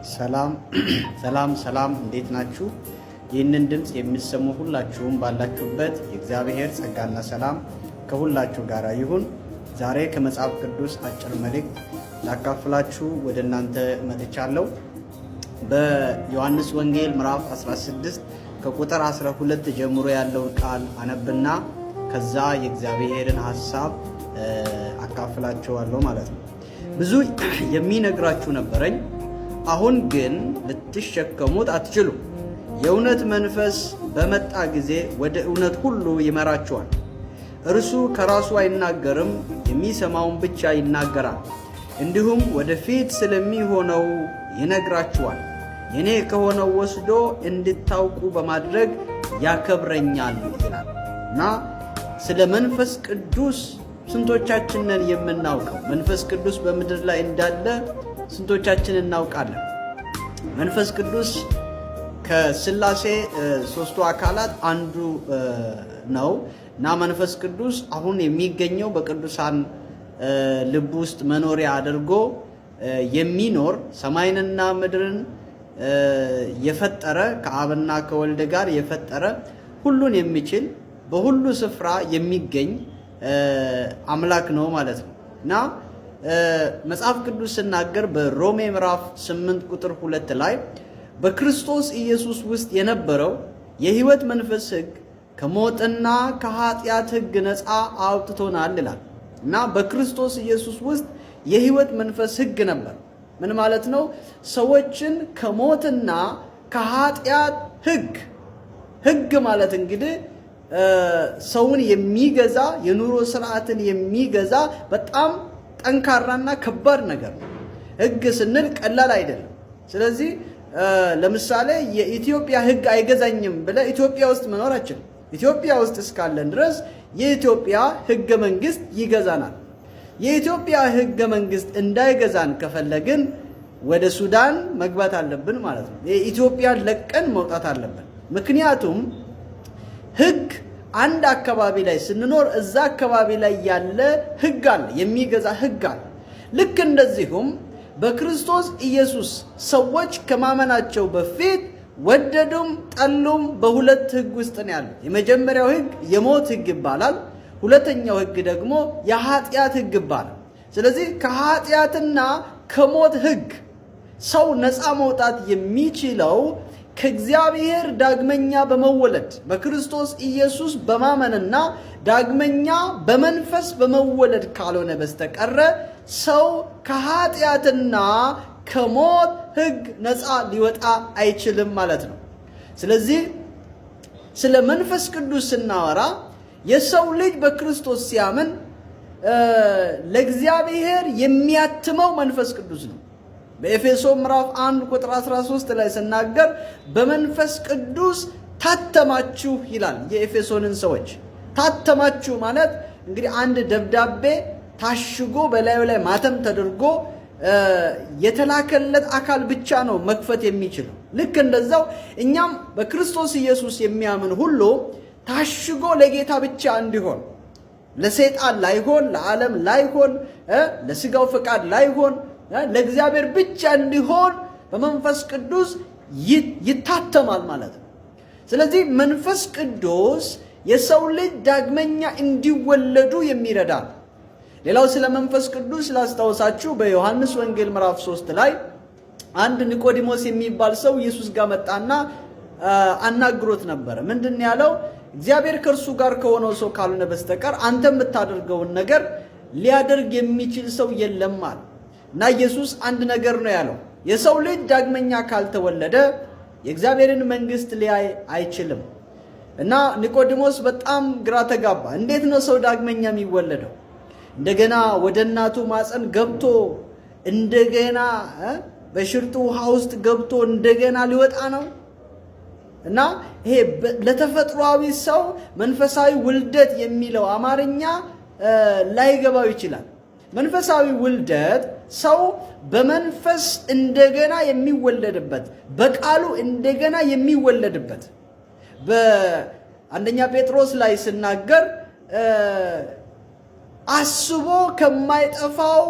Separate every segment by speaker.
Speaker 1: ሰላም ሰላም ሰላም፣ እንዴት ናችሁ? ይህንን ድምፅ የሚሰሙ ሁላችሁም ባላችሁበት የእግዚአብሔር ጸጋና ሰላም ከሁላችሁ ጋር ይሁን። ዛሬ ከመጽሐፍ ቅዱስ አጭር መልእክት ላካፍላችሁ ወደ እናንተ መጥቻለሁ። በዮሐንስ ወንጌል ምዕራፍ 16 ከቁጥር 12 ጀምሮ ያለውን ቃል አነብና ከዛ የእግዚአብሔርን ሐሳብ አካፍላችኋለሁ ማለት ነው። ብዙ የሚነግራችሁ ነበረኝ፣ አሁን ግን ልትሸከሙት አትችሉም። የእውነት መንፈስ በመጣ ጊዜ ወደ እውነት ሁሉ ይመራችኋል። እርሱ ከራሱ አይናገርም፣ የሚሰማውን ብቻ ይናገራል። እንዲሁም ወደፊት ስለሚሆነው ይነግራችኋል። የኔ ከሆነው ወስዶ እንድታውቁ በማድረግ ያከብረኛል ይላል እና ስለ መንፈስ ቅዱስ ስንቶቻችንን የምናውቀው? መንፈስ ቅዱስ በምድር ላይ እንዳለ ስንቶቻችን እናውቃለን? መንፈስ ቅዱስ ከሥላሴ ሦስቱ አካላት አንዱ ነው እና መንፈስ ቅዱስ አሁን የሚገኘው በቅዱሳን ልብ ውስጥ መኖሪያ አድርጎ የሚኖር ሰማይንና ምድርን የፈጠረ ከአብና ከወልድ ጋር የፈጠረ ሁሉን የሚችል በሁሉ ስፍራ የሚገኝ አምላክ ነው ማለት ነው እና መጽሐፍ ቅዱስ ሲናገር በሮሜ ምዕራፍ 8 ቁጥር 2 ላይ በክርስቶስ ኢየሱስ ውስጥ የነበረው የሕይወት መንፈስ ሕግ ከሞትና ከኃጢአት ሕግ ነፃ አውጥቶናል ይላል እና በክርስቶስ ኢየሱስ ውስጥ የሕይወት መንፈስ ሕግ ነበር። ምን ማለት ነው? ሰዎችን ከሞትና ከኃጢአት ሕግ ማለት እንግዲህ ሰውን የሚገዛ የኑሮ ስርዓትን የሚገዛ በጣም ጠንካራና ከባድ ነገር ነው። ሕግ ስንል ቀላል አይደለም። ስለዚህ ለምሳሌ የኢትዮጵያ ሕግ አይገዛኝም ብለህ ኢትዮጵያ ውስጥ መኖር አችልም። ኢትዮጵያ ውስጥ እስካለን ድረስ የኢትዮጵያ ሕገ መንግስት ይገዛናል። የኢትዮጵያ ሕገ መንግስት እንዳይገዛን ከፈለግን ወደ ሱዳን መግባት አለብን ማለት ነው። የኢትዮጵያን ለቀን መውጣት አለብን። ምክንያቱም ሕግ አንድ አካባቢ ላይ ስንኖር እዛ አካባቢ ላይ ያለ ሕግ አለ፣ የሚገዛ ሕግ አለ። ልክ እንደዚሁም በክርስቶስ ኢየሱስ ሰዎች ከማመናቸው በፊት ወደዱም ጠሉም በሁለት ሕግ ውስጥ ነው ያሉት። የመጀመሪያው ሕግ የሞት ሕግ ይባላል። ሁለተኛው ሕግ ደግሞ የኃጢአት ሕግ ይባላል። ስለዚህ ከኃጢአትና ከሞት ሕግ ሰው ነፃ መውጣት የሚችለው ከእግዚአብሔር ዳግመኛ በመወለድ በክርስቶስ ኢየሱስ በማመንና ዳግመኛ በመንፈስ በመወለድ ካልሆነ በስተቀረ ሰው ከኃጢአትና ከሞት ሕግ ነፃ ሊወጣ አይችልም ማለት ነው። ስለዚህ ስለ መንፈስ ቅዱስ ስናወራ የሰው ልጅ በክርስቶስ ሲያምን ለእግዚአብሔር የሚያትመው መንፈስ ቅዱስ ነው። በኤፌሶን ምዕራፍ 1 ቁጥር 13 ላይ ስናገር በመንፈስ ቅዱስ ታተማችሁ ይላል። የኤፌሶንን ሰዎች ታተማችሁ ማለት እንግዲህ አንድ ደብዳቤ ታሽጎ በላዩ ላይ ማተም ተደርጎ የተላከለት አካል ብቻ ነው መክፈት የሚችለው። ልክ እንደዛው እኛም በክርስቶስ ኢየሱስ የሚያምን ሁሉ ታሽጎ ለጌታ ብቻ እንዲሆን፣ ለሰይጣን ላይሆን፣ ለዓለም ላይሆን፣ ለስጋው ፈቃድ ላይሆን፣ ለእግዚአብሔር ብቻ እንዲሆን በመንፈስ ቅዱስ ይታተማል ማለት ነው። ስለዚህ መንፈስ ቅዱስ የሰው ልጅ ዳግመኛ እንዲወለዱ የሚረዳ ነው። ሌላው ስለ መንፈስ ቅዱስ ላስታውሳችሁ፣ በዮሐንስ ወንጌል ምዕራፍ 3 ላይ አንድ ኒቆዲሞስ የሚባል ሰው ኢየሱስ ጋር መጣና አናግሮት ነበረ። ምንድን ያለው? እግዚአብሔር ከእርሱ ጋር ከሆነው ሰው ካልሆነ በስተቀር አንተ የምታደርገውን ነገር ሊያደርግ የሚችል ሰው የለም አለ እና ኢየሱስ አንድ ነገር ነው ያለው፣ የሰው ልጅ ዳግመኛ ካልተወለደ የእግዚአብሔርን መንግስት ሊያይ አይችልም። እና ኒቆዲሞስ በጣም ግራ ተጋባ። እንዴት ነው ሰው ዳግመኛ የሚወለደው? እንደገና ወደ እናቱ ማፀን ገብቶ እንደገና በሽርጡ ውሃ ውስጥ ገብቶ እንደገና ሊወጣ ነው? እና ይሄ ለተፈጥሯዊ ሰው መንፈሳዊ ውልደት የሚለው አማርኛ ላይገባው ይችላል። መንፈሳዊ ውልደት ሰው በመንፈስ እንደገና የሚወለድበት፣ በቃሉ እንደገና የሚወለድበት። በአንደኛ ጴጥሮስ ላይ ስናገር አስቦ ከማይጠፋው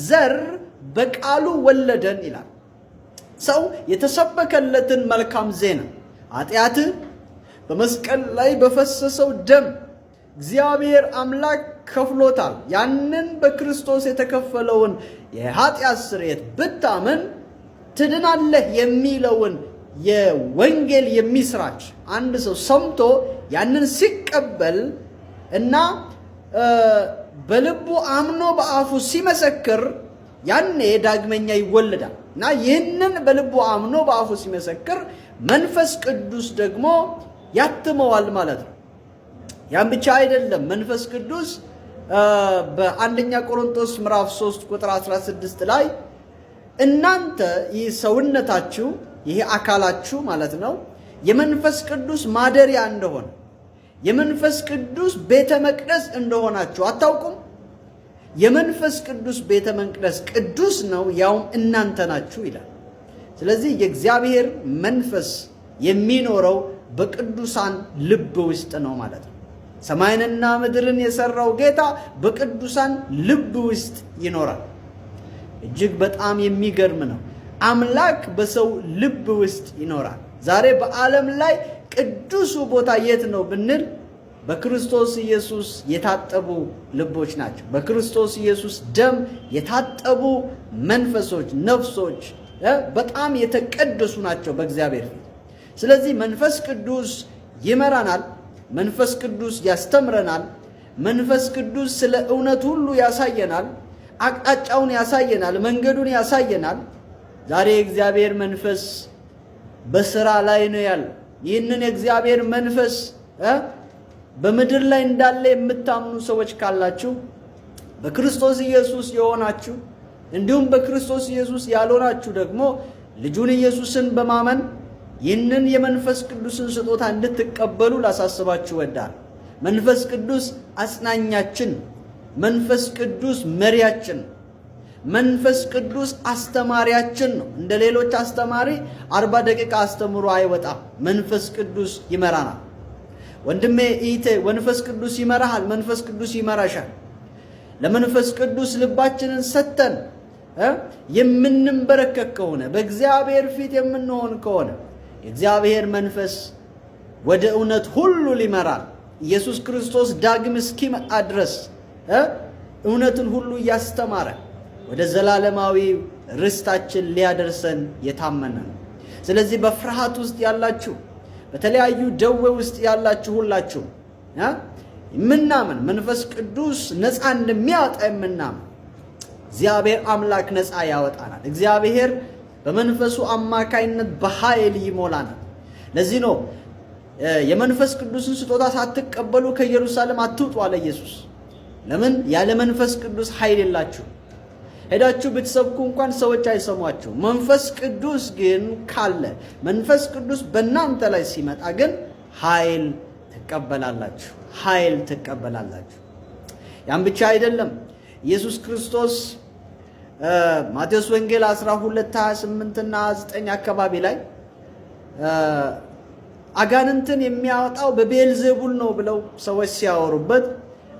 Speaker 1: ዘር በቃሉ ወለደን ይላል። ሰው የተሰበከለትን መልካም ዜና ኃጢአትህ በመስቀል ላይ በፈሰሰው ደም እግዚአብሔር አምላክ ከፍሎታል፣ ያንን በክርስቶስ የተከፈለውን የኃጢአት ስርየት ብታምን ትድናለህ የሚለውን የወንጌል የምስራች አንድ ሰው ሰምቶ ያንን ሲቀበል እና በልቡ አምኖ በአፉ ሲመሰክር ያኔ ዳግመኛ ይወለዳል እና ይህንን በልቡ አምኖ በአፉ ሲመሰክር መንፈስ ቅዱስ ደግሞ ያትመዋል ማለት ነው። ያን ብቻ አይደለም። መንፈስ ቅዱስ በአንደኛ ቆሮንቶስ ምዕራፍ 3 ቁጥር 16 ላይ እናንተ ይህ ሰውነታችሁ ይሄ አካላችሁ ማለት ነው የመንፈስ ቅዱስ ማደሪያ እንደሆነ የመንፈስ ቅዱስ ቤተ መቅደስ እንደሆናችሁ አታውቁም? የመንፈስ ቅዱስ ቤተ መቅደስ ቅዱስ ነው፣ ያውም እናንተ ናችሁ ይላል። ስለዚህ የእግዚአብሔር መንፈስ የሚኖረው በቅዱሳን ልብ ውስጥ ነው ማለት ነው። ሰማይንና ምድርን የሰራው ጌታ በቅዱሳን ልብ ውስጥ ይኖራል። እጅግ በጣም የሚገርም ነው። አምላክ በሰው ልብ ውስጥ ይኖራል። ዛሬ በዓለም ላይ ቅዱሱ ቦታ የት ነው ብንል በክርስቶስ ኢየሱስ የታጠቡ ልቦች ናቸው። በክርስቶስ ኢየሱስ ደም የታጠቡ መንፈሶች፣ ነፍሶች በጣም የተቀደሱ ናቸው በእግዚአብሔር ፊት። ስለዚህ መንፈስ ቅዱስ ይመራናል። መንፈስ ቅዱስ ያስተምረናል። መንፈስ ቅዱስ ስለ እውነት ሁሉ ያሳየናል። አቅጣጫውን ያሳየናል። መንገዱን ያሳየናል። ዛሬ የእግዚአብሔር መንፈስ በስራ ላይ ነው ያለው። ይህንን የእግዚአብሔር መንፈስ በምድር ላይ እንዳለ የምታምኑ ሰዎች ካላችሁ በክርስቶስ ኢየሱስ የሆናችሁ እንዲሁም በክርስቶስ ኢየሱስ ያልሆናችሁ ደግሞ ልጁን ኢየሱስን በማመን ይህንን የመንፈስ ቅዱስን ስጦታ እንድትቀበሉ ላሳስባችሁ እወዳለሁ። መንፈስ ቅዱስ አጽናኛችን፣ መንፈስ ቅዱስ መሪያችን፣ መንፈስ ቅዱስ አስተማሪያችን ነው። እንደ ሌሎች አስተማሪ 40 ደቂቃ አስተምሮ አይወጣም። መንፈስ ቅዱስ ይመራናል። ወንድሜ እህቴ፣ መንፈስ ቅዱስ ይመራሃል። መንፈስ ቅዱስ ይመራሻል። ለመንፈስ ቅዱስ ልባችንን ሰጥተን የምንበረከክ ከሆነ በእግዚአብሔር ፊት የምንሆን ከሆነ የእግዚአብሔር መንፈስ ወደ እውነት ሁሉ ሊመራል። ኢየሱስ ክርስቶስ ዳግም እስኪመጣ ድረስ እውነትን ሁሉ እያስተማረ ወደ ዘላለማዊ ርስታችን ሊያደርሰን የታመነ ነው። ስለዚህ በፍርሃት ውስጥ ያላችሁ፣ በተለያዩ ደዌ ውስጥ ያላችሁ ሁላችሁ የምናምን መንፈስ ቅዱስ ነፃ እንደሚያወጣ የምናምን እግዚአብሔር አምላክ ነፃ ያወጣናል። እግዚአብሔር በመንፈሱ አማካይነት በኃይል ይሞላናል። ለዚህ ነው የመንፈስ ቅዱስን ስጦታ ሳትቀበሉ ከኢየሩሳሌም አትውጡ አለ ኢየሱስ። ለምን? ያለ መንፈስ ቅዱስ ኃይል የላችሁ። ሄዳችሁ ብትሰብኩ እንኳን ሰዎች አይሰሟችሁ። መንፈስ ቅዱስ ግን ካለ፣ መንፈስ ቅዱስ በእናንተ ላይ ሲመጣ ግን ኃይል ትቀበላላችሁ። ኃይል ትቀበላላችሁ። ያን ብቻ አይደለም። ኢየሱስ ክርስቶስ ማቴዎስ ወንጌል 12:28 እና 9 አካባቢ ላይ አጋንንትን የሚያወጣው በቤልዜቡል ነው ብለው ሰዎች ሲያወሩበት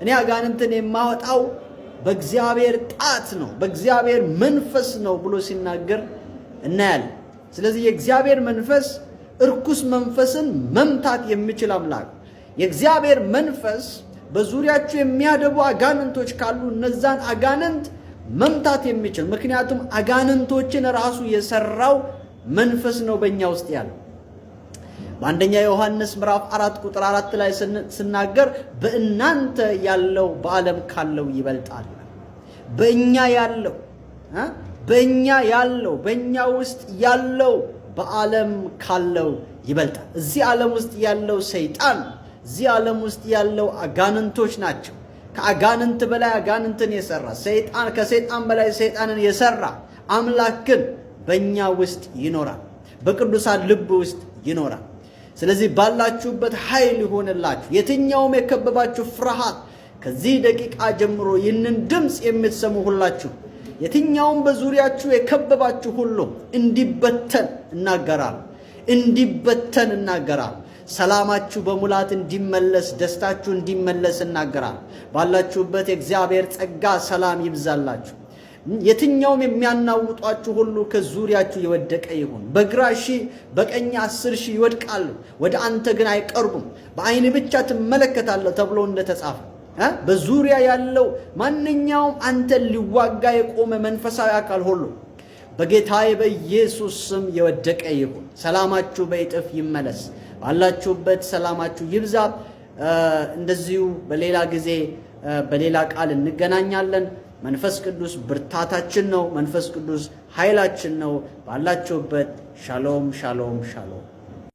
Speaker 1: እኔ አጋንንትን የማወጣው በእግዚአብሔር ጣት ነው፣ በእግዚአብሔር መንፈስ ነው ብሎ ሲናገር እናያለን። ስለዚህ የእግዚአብሔር መንፈስ እርኩስ መንፈስን መምታት የሚችል አምላክ። የእግዚአብሔር መንፈስ በዙሪያችሁ የሚያደቡ አጋንንቶች ካሉ እነዛን አጋንንት መምታት የሚችል፣ ምክንያቱም አጋንንቶችን ራሱ የሰራው መንፈስ ነው በእኛ ውስጥ ያለው። በአንደኛ ዮሐንስ ምዕራፍ 4 ቁጥር 4 ላይ ስናገር በእናንተ ያለው በዓለም ካለው ይበልጣል። በእኛ ያለው በእኛ ውስጥ ያለው በዓለም ካለው ይበልጣል። እዚህ ዓለም ውስጥ ያለው ሰይጣን፣ እዚህ ዓለም ውስጥ ያለው አጋንንቶች ናቸው። ከአጋንንት በላይ አጋንንትን የሰራ ሰይጣን፣ ከሰይጣን በላይ ሰይጣንን የሰራ አምላክ ግን በእኛ ውስጥ ይኖራል፣ በቅዱሳን ልብ ውስጥ ይኖራል። ስለዚህ ባላችሁበት ኃይል ይሆንላችሁ። የትኛውም የከበባችሁ ፍርሃት ከዚህ ደቂቃ ጀምሮ ይህንን ድምፅ የምትሰሙ ሁላችሁ፣ የትኛውም በዙሪያችሁ የከበባችሁ ሁሉ እንዲበተን እናገራለሁ፣ እንዲበተን እናገራለሁ። ሰላማችሁ በሙላት እንዲመለስ፣ ደስታችሁ እንዲመለስ እናገራለሁ። ባላችሁበት የእግዚአብሔር ጸጋ ሰላም ይብዛላችሁ። የትኛውም የሚያናውጧችሁ ሁሉ ከዙሪያችሁ የወደቀ ይሁን። በግራ 1000 በቀኝ 10,000 ይወድቃሉ፣ ወደ አንተ ግን አይቀርቡም። በዓይን ብቻ ትመለከታለህ ተብሎ እንደተጻፈ በዙሪያ ያለው ማንኛውም አንተን ሊዋጋ የቆመ መንፈሳዊ አካል ሁሉ በጌታዬ በኢየሱስ ስም የወደቀ ይሁን። ሰላማችሁ በእጥፍ ይመለስ። ባላችሁበት ሰላማችሁ ይብዛ። እንደዚሁ በሌላ ጊዜ በሌላ ቃል እንገናኛለን። መንፈስ ቅዱስ ብርታታችን ነው። መንፈስ ቅዱስ ኃይላችን ነው። ባላችሁበት ሻሎም ሻሎም ሻሎም።